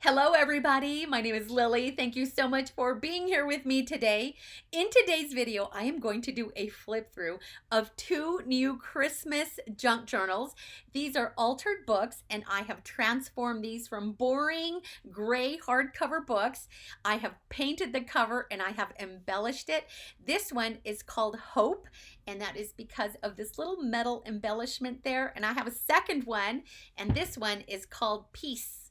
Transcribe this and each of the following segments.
Hello everybody, my name is Lily. Thank you so much for being here with me today. In today's video, I am going to do a flip through of two new Christmas junk journals. These are altered books and I have transformed these from boring gray hardcover books. I have painted the cover and I have embellished it. This one is called Hope, and that is because of this little metal embellishment there. And I have a second one, and this one is called Peace.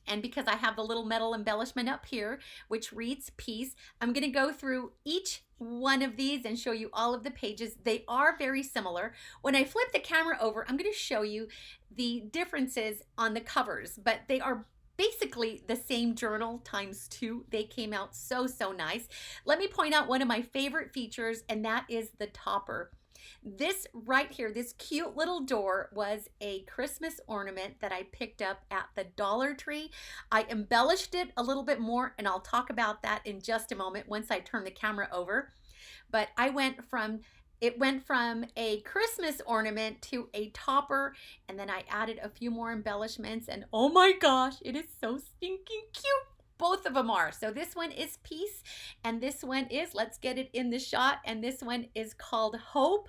And because I have the little metal embellishment up here, which reads peace, I'm going to go through each one of these and show you all of the pages. They are very similar. When I flip the camera over, I'm going to show you the differences on the covers, but they are basically the same journal times two. They came out so nice. Let me point out one of my favorite features, and that is the topper. This right here, this cute little door, was a Christmas ornament that I picked up at the Dollar Tree. I embellished it a little bit more, and I'll talk about that in just a moment once I turn the camera over. But it went from a Christmas ornament to a topper, and then I added a few more embellishments, and oh my gosh, it is so stinking cute. Both of them are. So this one is Peace, and this one is, let's get it in the shot, and this one is called Hope.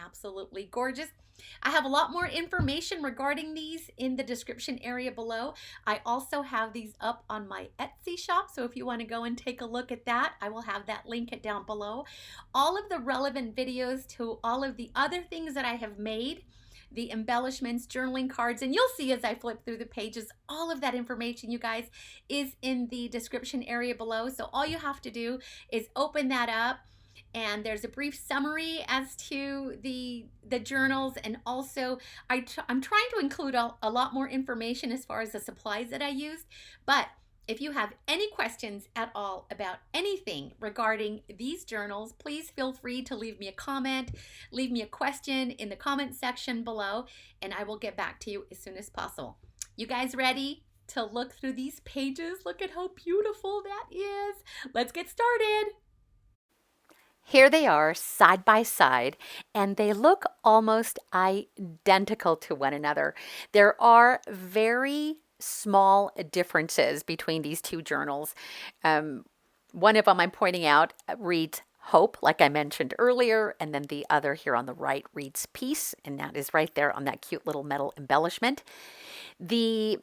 Absolutely gorgeous. I have a lot more information regarding these in the description area below. I also have these up on my Etsy shop, so if you want to go and take a look at that, I will have that link down below. All of the relevant videos to all of the other things that I have made, the embellishments, journaling cards, and you'll see as I flip through the pages, all of that information, you guys, is in the description area below. So all you have to do is open that up, and there's a brief summary as to the journals, and also I'm trying to include a lot more information as far as the supplies that I used. But if you have any questions at all about anything regarding these journals, please feel free to leave me a comment, leave me a question in the comment section below, and I will get back to you as soon as possible. You guys ready to look through these pages? Look at how beautiful that is. Let's get started. Here they are side by side, and they look almost identical to one another. There are very small differences between these two journals. One of them I'm pointing out reads Hope, like I mentioned earlier, and then the other here on the right reads Peace, and that is right there on that cute little metal embellishment. The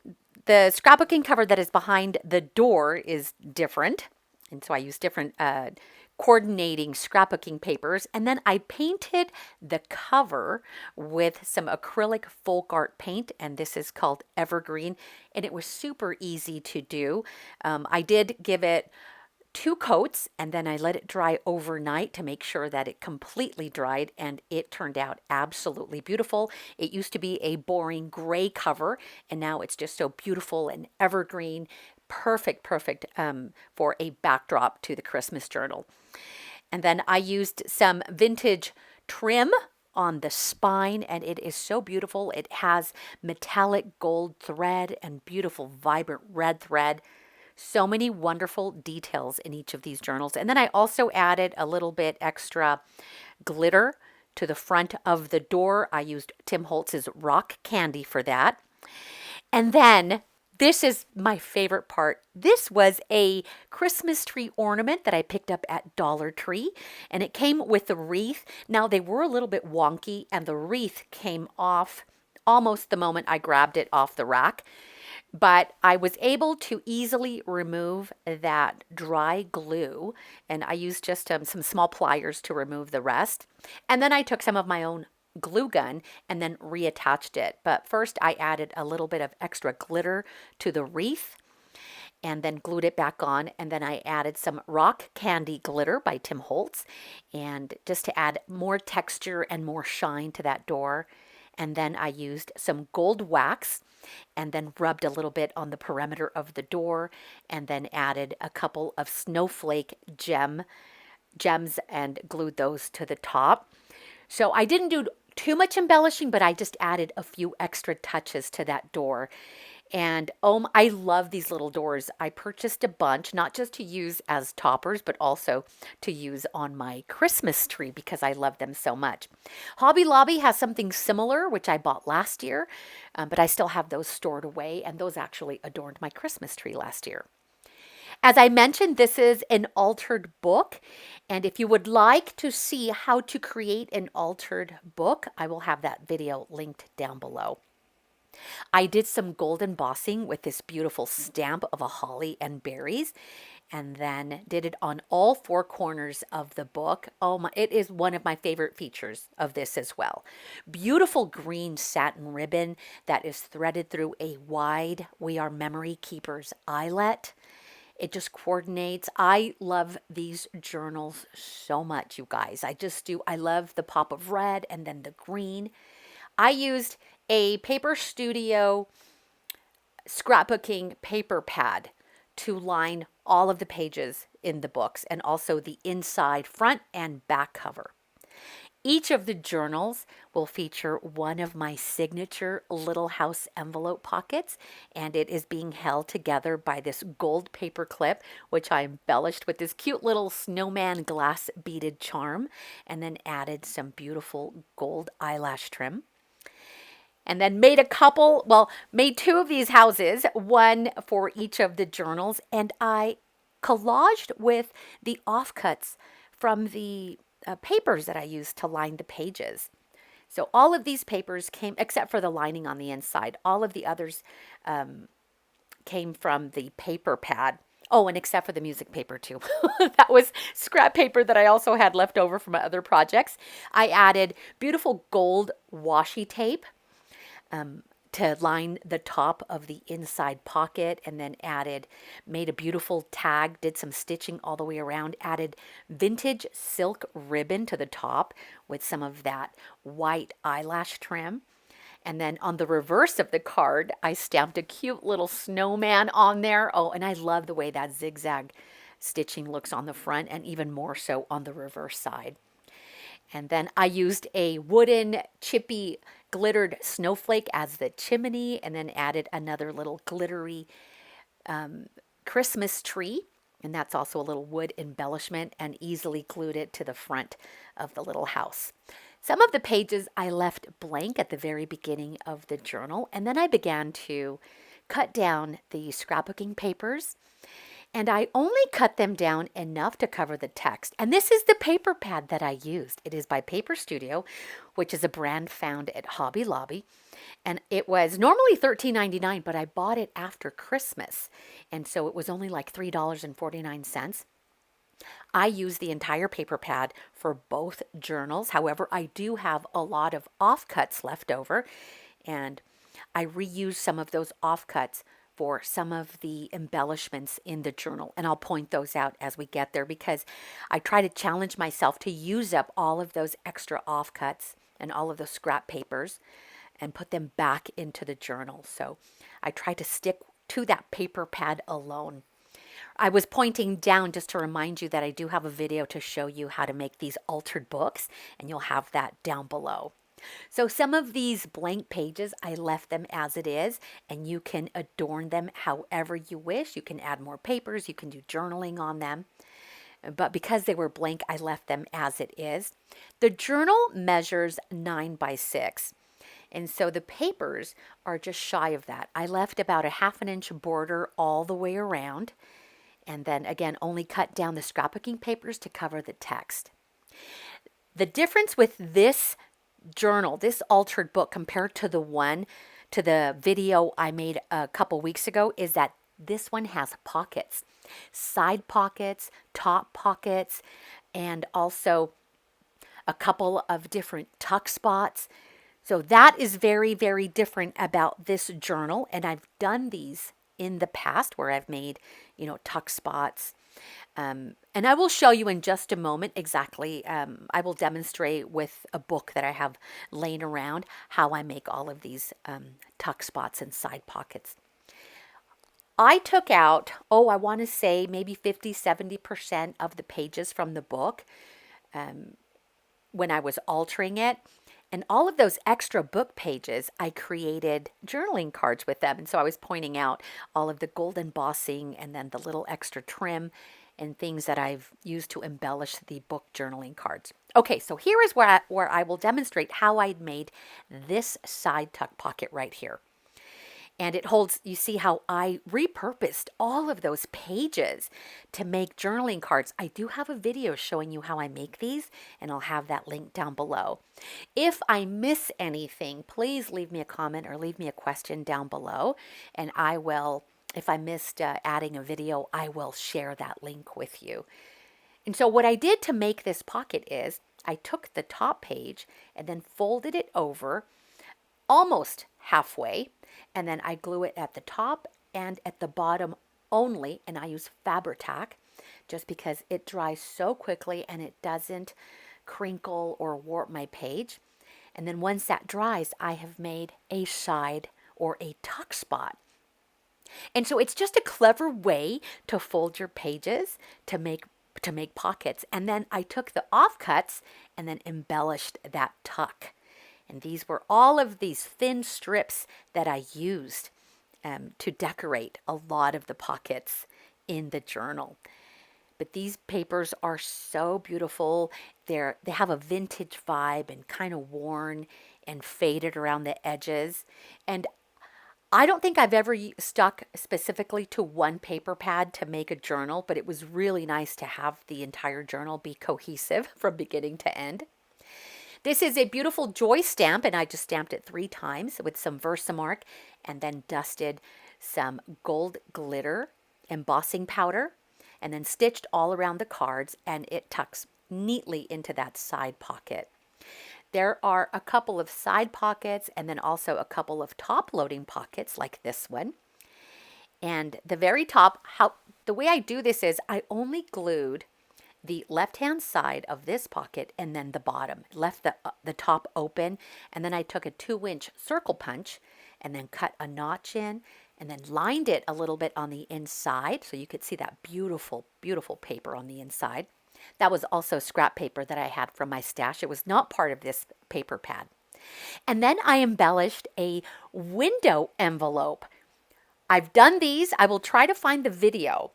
scrapbooking cover that is behind the door is different, and so I use different coordinating scrapbooking papers, and then I painted the cover with some acrylic folk art paint, and this is called Evergreen, and it was super easy to do. I did give it 2 coats, and then I let it dry overnight to make sure that it completely dried, and it turned out absolutely beautiful. It used to be a boring gray cover, and now it's just so beautiful and evergreen. Perfect for a backdrop to the Christmas journal. And then I used some vintage trim on the spine, and it is so beautiful. It has metallic gold thread and beautiful vibrant red thread. So many wonderful details in each of these journals. And then I also added a little bit extra glitter to the front of the door. I used Tim Holtz's rock candy for that. And then this is my favorite part. This was a Christmas tree ornament that I picked up at Dollar Tree, and it came with the wreath. Now, they were a little bit wonky, and the wreath came off almost the moment I grabbed it off the rack, but I was able to easily remove that dry glue, and I used just some small pliers to remove the rest. And then I took some of my own glue gun and then reattached it. But first I added a little bit of extra glitter to the wreath and then glued it back on, and then I added some rock candy glitter by Tim Holtz, and just to add more texture and more shine to that door. And then I used some gold wax and then rubbed a little bit on the perimeter of the door, and then added a couple of snowflake gems and glued those to the top. So I didn't do too much embellishing, but I just added a few extra touches to that door. And I love these little doors. I purchased a bunch, not just to use as toppers, but also to use on my Christmas tree because I love them so much. Hobby Lobby has something similar, which I bought last year, but I still have those stored away, and those actually adorned my Christmas tree last year. As I mentioned, this is an altered book, and if you would like to see how to create an altered book, I will have that video linked down below. I did some gold embossing with this beautiful stamp of a holly and berries, and then did it on all four corners of the book. Oh my, it is one of my favorite features of this as well. Beautiful green satin ribbon that is threaded through a wide We Are Memory Keepers eyelet. It just coordinates. I love these journals so much, you guys. I just do. I love the pop of red and then the green. I used a Paper Studio scrapbooking paper pad to line all of the pages in the books and also the inside, front, and back cover. Each of the journals will feature one of my signature Little House envelope pockets, and it is being held together by this gold paper clip, which I embellished with this cute little snowman glass beaded charm, and then added some beautiful gold eyelash trim. And then made made two of these houses, one for each of the journals, and I collaged with the offcuts from the papers that I used to line the pages. So all of these papers came, except for the lining on the inside, all of the others came from the paper pad. Oh, and except for the music paper too. That was scrap paper that I also had left over from my other projects. I added beautiful gold washi tape to line the top of the inside pocket, and then made a beautiful tag, did some stitching all the way around, added vintage silk ribbon to the top with some of that white eyelash trim. And then on the reverse of the card, I stamped a cute little snowman on there. Oh, and I love the way that zigzag stitching looks on the front and even more so on the reverse side. And then I used a wooden chippy glittered snowflake as the chimney, and then added another little glittery Christmas tree. And that's also a little wood embellishment, and easily glued it to the front of the little house. Some of the pages I left blank at the very beginning of the journal, and then I began to cut down the scrapbooking papers. And I only cut them down enough to cover the text. And this is the paper pad that I used. It is by Paper Studio, which is a brand found at Hobby Lobby. And it was normally $13.99, but I bought it after Christmas. And so it was only like $3.49. I use the entire paper pad for both journals. However, I do have a lot of offcuts left over, and I reuse some of those offcuts for some of the embellishments in the journal. And I'll point those out as we get there, because I try to challenge myself to use up all of those extra offcuts and all of those scrap papers and put them back into the journal. So I try to stick to that paper pad alone. I was pointing down just to remind you that I do have a video to show you how to make these altered books, and you'll have that down below. So some of these blank pages, I left them as it is, and you can adorn them however you wish. You can add more papers, you can do journaling on them. But because they were blank, I left them as it is. The journal measures 9 by 6. And so the papers are just shy of that. I left about a 1/2 inch border all the way around. And then again, only cut down the scrapbooking papers to cover the text. The difference with this journal, this altered book, compared to the video I made a couple weeks ago, is that this one has pockets, side pockets, top pockets, and also a couple of different tuck spots. So that is very, very different about this journal. And I've done these in the past where I've made, tuck spots. And I will show you in just a moment exactly. I will demonstrate with a book that I have laying around how I make all of these tuck spots and side pockets. I took out, I want to say maybe 50-70% of the pages from the book when I was altering it. And all of those extra book pages, I created journaling cards with them. And so I was pointing out all of the gold embossing and then the little extra trim and things that I've used to embellish the book journaling cards. Okay, so here is where I will demonstrate how I'd made this side tuck pocket right here. And it holds, you see how I repurposed all of those pages to make journaling cards. I do have a video showing you how I make these, and I'll have that link down below. If I miss anything, please leave me a comment or leave me a question down below, and I will, if I missed adding a video, I will share that link with you. And so what I did to make this pocket is I took the top page and then folded it over almost halfway, and then I glue it at the top and at the bottom only, and I use Fabri-Tac just because it dries so quickly and it doesn't crinkle or warp my page. And then once that dries, I have made a side or a tuck spot. And so it's just a clever way to fold your pages to make pockets. And then I took the offcuts and then embellished that tuck. And these were all of these thin strips that I used to decorate a lot of the pockets in the journal. But these papers are so beautiful. They have a vintage vibe and kind of worn and faded around the edges. And I don't think I've ever stuck specifically to one paper pad to make a journal, but it was really nice to have the entire journal be cohesive from beginning to end. This is a beautiful joy stamp, and I just stamped it 3 times with some Versamark and then dusted some gold glitter embossing powder and then stitched all around the cards, and it tucks neatly into that side pocket. There are a couple of side pockets and then also a couple of top loading pockets like this one. And the very top, the way I do this is I only glued the left-hand side of this pocket and then the bottom. Left the top open, and then I took a 2-inch circle punch and then cut a notch in and then lined it a little bit on the inside so you could see that beautiful, beautiful paper on the inside. That was also scrap paper that I had from my stash. It was not part of this paper pad. And then I embellished a window envelope. I've done these. I will try to find the video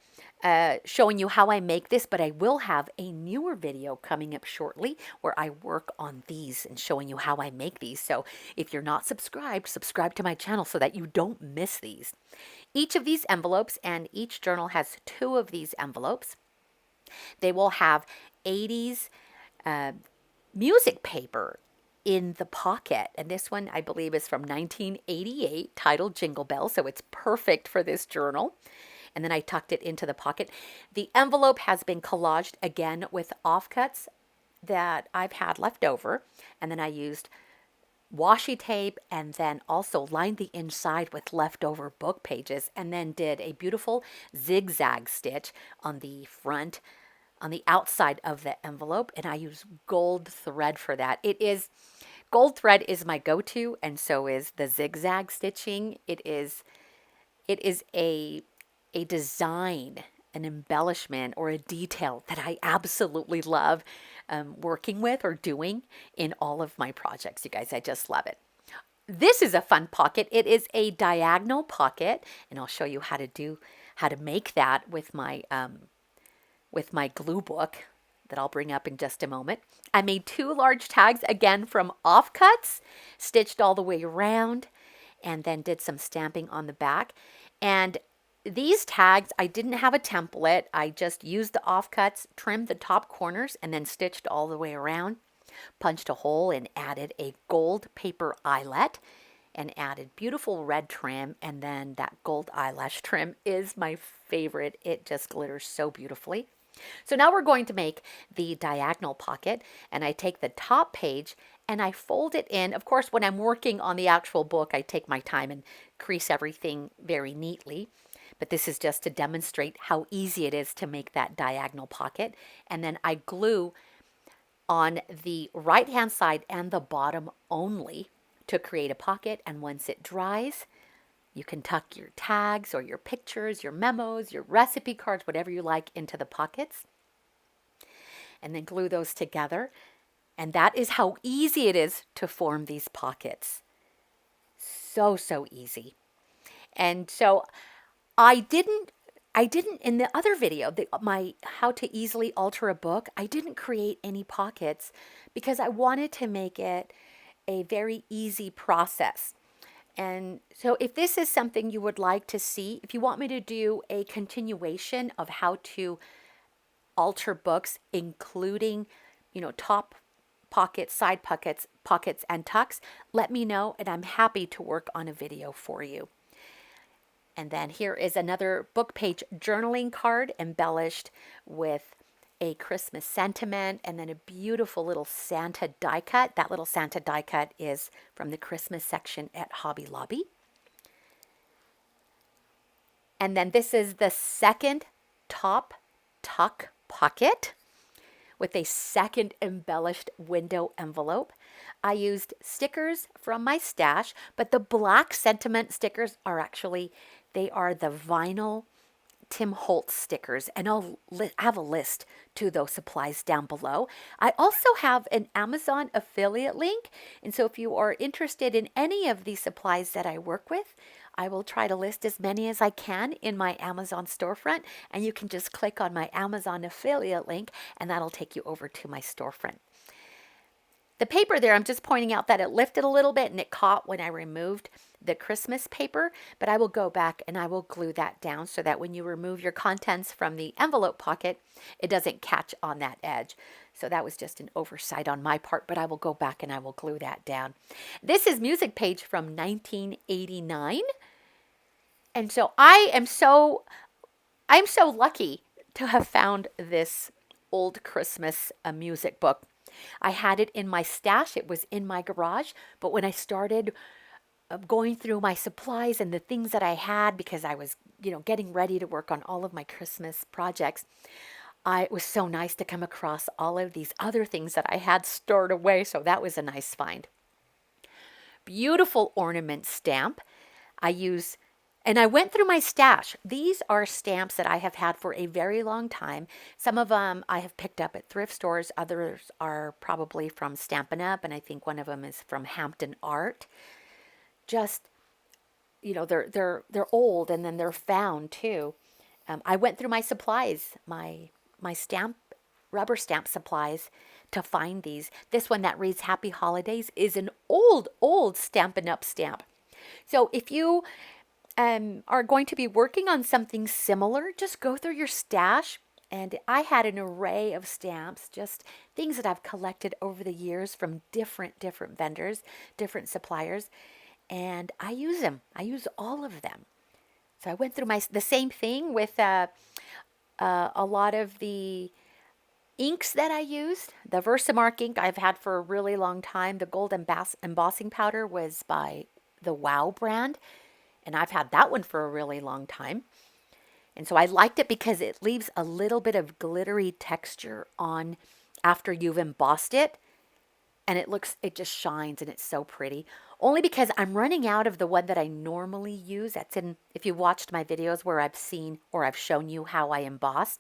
showing you how I make this, but I will have a newer video coming up shortly where I work on these and showing you how I make these. So if you're not subscribed, subscribe to my channel so that you don't miss these. Each of these envelopes, and each journal has 2 of these envelopes. They will have 80s music paper in the pocket. And this one, I believe, is from 1988, titled Jingle Bells. So it's perfect for this journal. And then I tucked it into the pocket. The envelope has been collaged again with offcuts that I've had left over. And then I used washi tape and then also lined the inside with leftover book pages and then did a beautiful zigzag stitch on the front, on the outside of the envelope. And I use gold thread for that. Gold thread is my go-to, and so is the zigzag stitching. It is a design, an embellishment, or a detail that I absolutely love working with or doing in all of my projects. You guys, I just love it. This is a fun pocket. It is a diagonal pocket, and I'll show you how to make that with my glue book that I'll bring up in just a moment. I made 2 large tags, again from offcuts, stitched all the way around, and then did some stamping on the back. And these tags, I didn't have a template. I just used the offcuts, trimmed the top corners, and then stitched all the way around. Punched a hole and added a gold paper eyelet and added beautiful red trim. And then that gold eyelash trim is my favorite. It just glitters so beautifully. So now we're going to make the diagonal pocket, and I take the top page and I fold it in. Of course, when I'm working on the actual book, I take my time and crease everything very neatly. But this is just to demonstrate how easy it is to make that diagonal pocket. And then I glue on the right-hand side and the bottom only to create a pocket. And once it dries, you can tuck your tags or your pictures, your memos, your recipe cards, whatever you like, into the pockets. And then glue those together. And that is how easy it is to form these pockets. So easy. And so I didn't in the other video, my how to easily alter a book, I didn't create any pockets because I wanted to make it a very easy process. And so if this is something you would like to see, if you want me to do a continuation of how to alter books, including, top pockets, side pockets, and tucks, let me know and I'm happy to work on a video for you. And then here is another book page journaling card embellished with a Christmas sentiment and then a beautiful little Santa die cut. That little Santa die cut is from the Christmas section at Hobby Lobby. And then this is the second top tuck pocket with a second embellished window envelope. I used stickers from my stash, but the black sentiment stickers are actually, they are the vinyl Tim Holtz stickers, and I'll have a list to those supplies down below. I also have an Amazon affiliate link, and so if you are interested in any of these supplies that I work with, I will try to list as many as I can in my Amazon storefront, and you can just click on my Amazon affiliate link, and that'll take you over to my storefront. The paper there, I'm just pointing out that it lifted a little bit and it caught when I removed the Christmas paper, but I will go back and I will glue that down so that when you remove your contents from the envelope pocket, it doesn't catch on that edge. So that was just an oversight on my part, but I will go back and I will glue that down. This is Music Page from 1989. And so I'm so lucky to have found this old Christmas music book. I had it in my stash. It was in my garage. But when I started going through my supplies and the things that I had, because I was, getting ready to work on all of my Christmas projects, it was so nice to come across all of these other things that I had stored away. So that was a nice find. Beautiful ornament stamp. And I went through my stash. These are stamps that I have had for a very long time. Some of them I have picked up at thrift stores. Others are probably from Stampin' Up, and I think one of them is from Hampton Art. Just, they're old, and then they're found too. I went through my supplies, my rubber stamp supplies, to find these. This one that reads Happy Holidays is an old Stampin' Up stamp. So if you are going to be working on something similar, just go through your stash. And I had an array of stamps, just things that I've collected over the years from different vendors, different suppliers, and I use them. I use all of them. So I went through the same thing with a lot of the inks that I used. The Versamark ink I've had for a really long time. The gold embossing powder was by the Wow brand. And I've had that one for a really long time. And so I liked it because it leaves a little bit of glittery texture on after you've embossed it. And it just shines and it's so pretty. Only because I'm running out of the one that I normally use. If you watched my videos where I've seen or I've shown you how I emboss,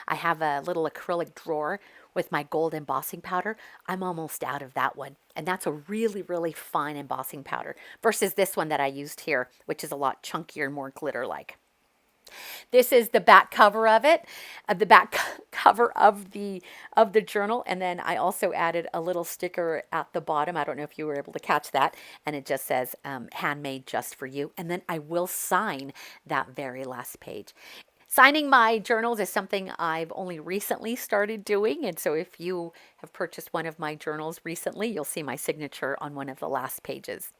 I have a little acrylic drawer with my gold embossing powder. I'm almost out of that one. And that's a really, really fine embossing powder versus this one that I used here, which is a lot chunkier and more glitter-like. This is the back cover of it, the back cover of the journal. And then I also added a little sticker at the bottom. I don't know if you were able to catch that. And it just says, handmade just for you. And then I will sign that very last page. Signing my journals is something I've only recently started doing, and so if you have purchased one of my journals recently, you'll see my signature on one of the last pages.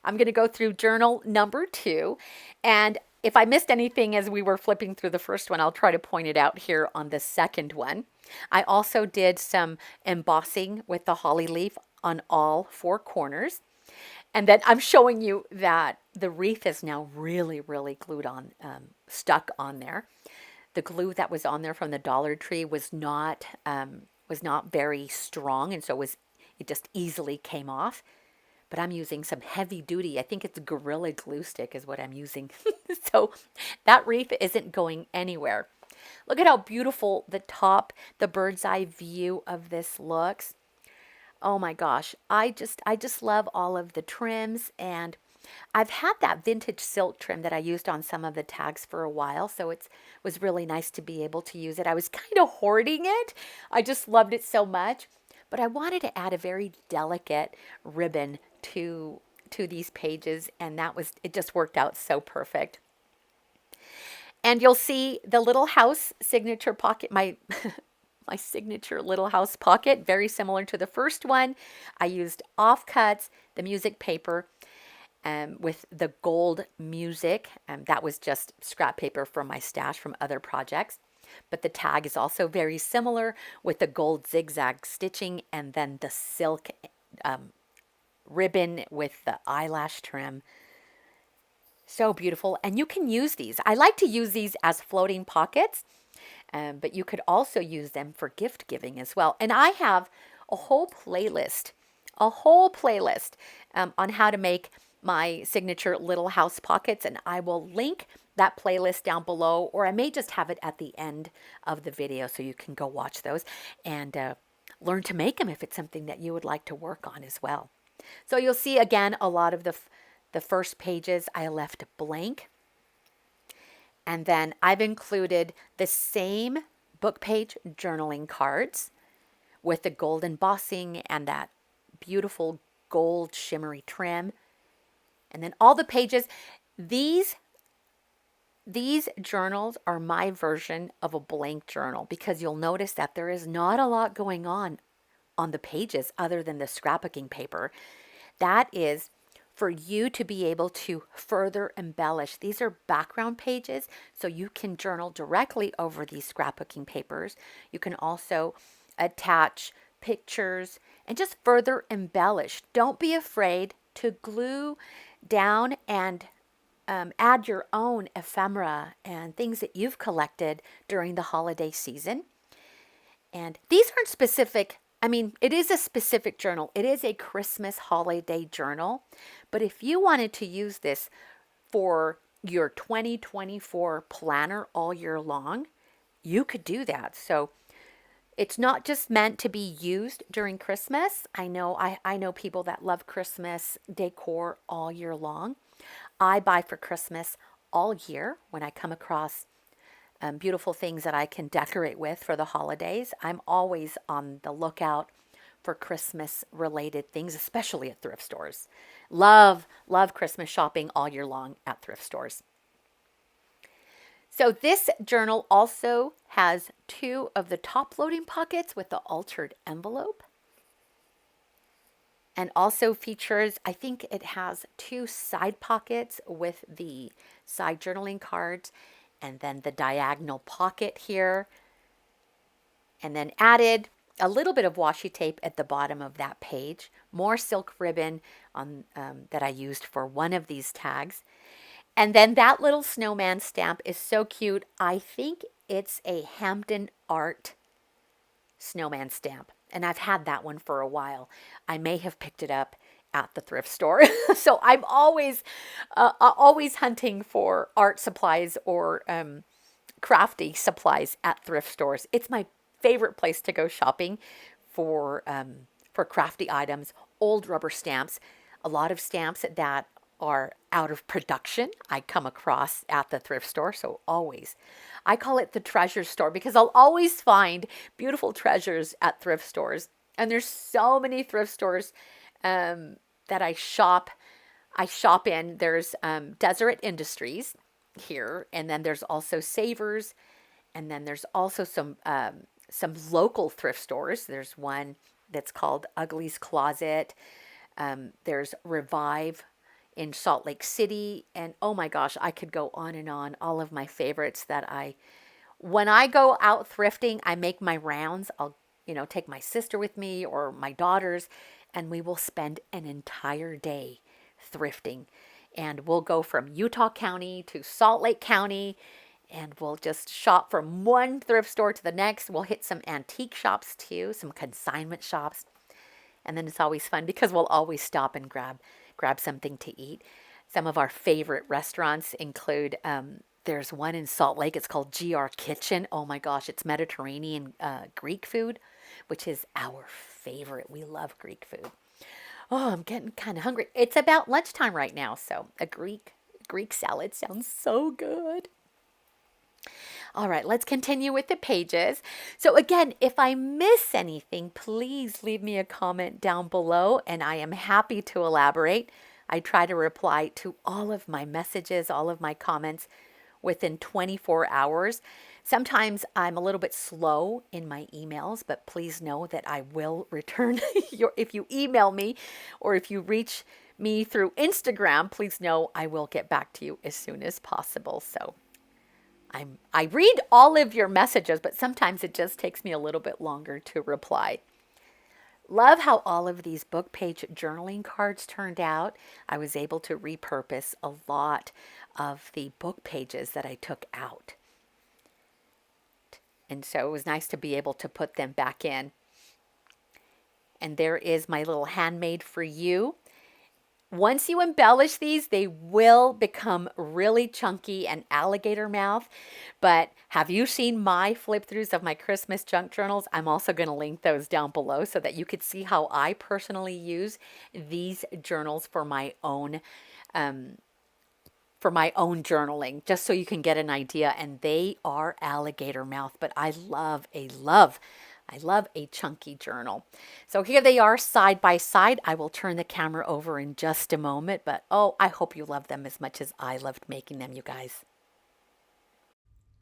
I'm going to go through journal number 2, and if I missed anything as we were flipping through the first one, I'll try to point it out here on the second one. I also did some embossing with the holly leaf on all 4 corners. And then I'm showing you that the wreath is now really, really glued on, stuck on there. The glue that was on there from the Dollar Tree was not very strong, and so it just easily came off. But I'm using some heavy duty, I think it's Gorilla Glue Stick is what I'm using. So that wreath isn't going anywhere. Look at how beautiful the bird's eye view of this looks. Oh my gosh, I just love all of the trims, and I've had that vintage silk trim that I used on some of the tags for a while, so it was really nice to be able to use it. I was kind of hoarding it. I just loved it so much, but I wanted to add a very delicate ribbon to these pages, and it just worked out so perfect. And you'll see the little house signature pocket, my my signature little house pocket, very similar to the first one. I used offcuts, the music paper, with the gold music. That was just scrap paper from my stash from other projects. But the tag is also very similar with the gold zigzag stitching and then the silk ribbon with the eyelash trim. So beautiful. And you can use these. I like to use these as floating pockets, but you could also use them for gift giving as well. And I have a whole playlist, on how to make my signature little house pockets. And I will link that playlist down below, or I may just have it at the end of the video so you can go watch those and learn to make them if it's something that you would like to work on as well. So you'll see again a lot of the first pages I left blank. And then I've included the same book page journaling cards with the gold embossing and that beautiful gold shimmery trim. And then all the pages, these journals are my version of a blank journal, because you'll notice that there is not a lot going on the pages other than the scrapbooking paper. That is for you to be able to further embellish. These are background pages, so you can journal directly over these scrapbooking papers. You can also attach pictures and just further embellish. Don't be afraid to glue down and add your own ephemera and things that you've collected during the holiday season. And these aren't specific. I mean, it is a specific journal. It is a Christmas holiday journal. But if you wanted to use this for your 2024 planner all year long, you could do that. So it's not just meant to be used during Christmas. I know people that love Christmas decor all year long. I buy for Christmas all year when I come across beautiful things that I can decorate with for the holidays. I'm always on the lookout for Christmas related things, especially at thrift stores. Love Christmas shopping all year long at thrift stores. So this journal also has two of the top loading pockets with the altered envelope, and also features, I think it has two side pockets with the side journaling cards, and then the diagonal pocket here, and then added a little bit of washi tape at the bottom of that page, more silk ribbon on that I used for one of these tags. And then that little snowman stamp is so cute. I think it's a Hampton Art snowman stamp, and I've had that one for a while. I may have picked it up at the thrift store. So I'm always hunting for art supplies or crafty supplies at thrift stores. It's my favorite place to go shopping for crafty items, old rubber stamps, a lot of stamps that are out of production I come across at the thrift store. So always, I call it the treasure store, because I'll always find beautiful treasures at thrift stores. And there's so many thrift stores that I shop in. There's Deseret Industries here, and then there's also Savers, and then there's also some local thrift stores. There's one that's called Ugly's Closet. There's Revive in Salt Lake City, and oh my gosh, I could go on and on. All of my favorites that when I go out thrifting, I make my rounds. I'll take my sister with me or my daughters, and we will spend an entire day thrifting. And we'll go from Utah County to Salt Lake County, and we'll just shop from one thrift store to the next. We'll hit some antique shops too, some consignment shops. And then it's always fun because we'll always stop and grab something to eat. Some of our favorite restaurants include There's one in Salt Lake. It's called GR Kitchen. Oh my gosh, it's Mediterranean Greek food, which is our favorite. We love Greek food. Oh, I'm getting kind of hungry. It's about lunchtime right now, so a Greek salad sounds so good. All right, let's continue with the pages. So again, if I miss anything, please leave me a comment down below and I am happy to elaborate. I try to reply to all of my messages, all of my comments within 24 hours. Sometimes I'm a little bit slow in my emails, but please know that I will return if you email me or if you reach me through Instagram, please know I will get back to you as soon as possible. So I read all of your messages, but sometimes it just takes me a little bit longer to reply. Love how all of these book page journaling cards turned out. I was able to repurpose a lot of the book pages that I took out. And so it was nice to be able to put them back in. And there is my little handmade for you. Once you embellish these, they will become really chunky and alligator mouth. But have you seen my flip throughs of my Christmas junk journals? I'm also going to link those down below so that you could see how I personally use these journals for my own journaling, just so you can get an idea. And they are alligator mouth, but I love a chunky journal. So here they are side by side. I will turn the camera over in just a moment, but oh, I hope you love them as much as I loved making them, you guys.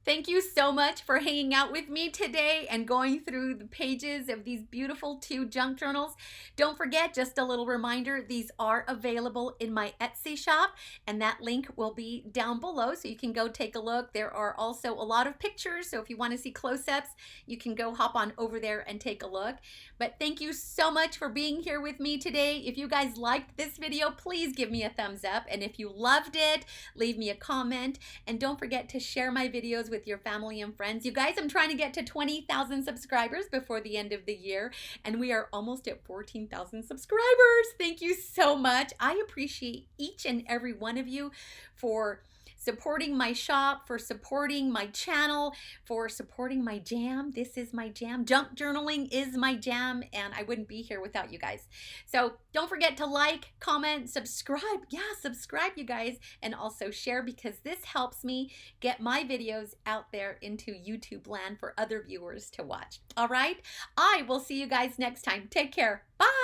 Thank you so much for hanging out with me today and going through the pages of these beautiful 2 junk journals. Don't forget, just a little reminder, these are available in my Etsy shop, and that link will be down below so you can go take a look. There are also a lot of pictures, so if you want to see close-ups, you can go hop on over there and take a look. But thank you so much for being here with me today. If you guys liked this video, please give me a thumbs up, and if you loved it, leave me a comment, and don't forget to share my videos with your family and friends. You guys, I'm trying to get to 20,000 subscribers before the end of the year, and we are almost at 14,000 subscribers. Thank you so much. I appreciate each and every one of you for supporting my shop, for supporting my channel, for supporting my jam. This is my jam. Junk journaling is my jam, and I wouldn't be here without you guys. So don't forget to like, comment, subscribe. Yeah, subscribe, you guys, and also share, because this helps me get my videos out there into YouTube land for other viewers to watch. All right? I will see you guys next time. Take care. Bye.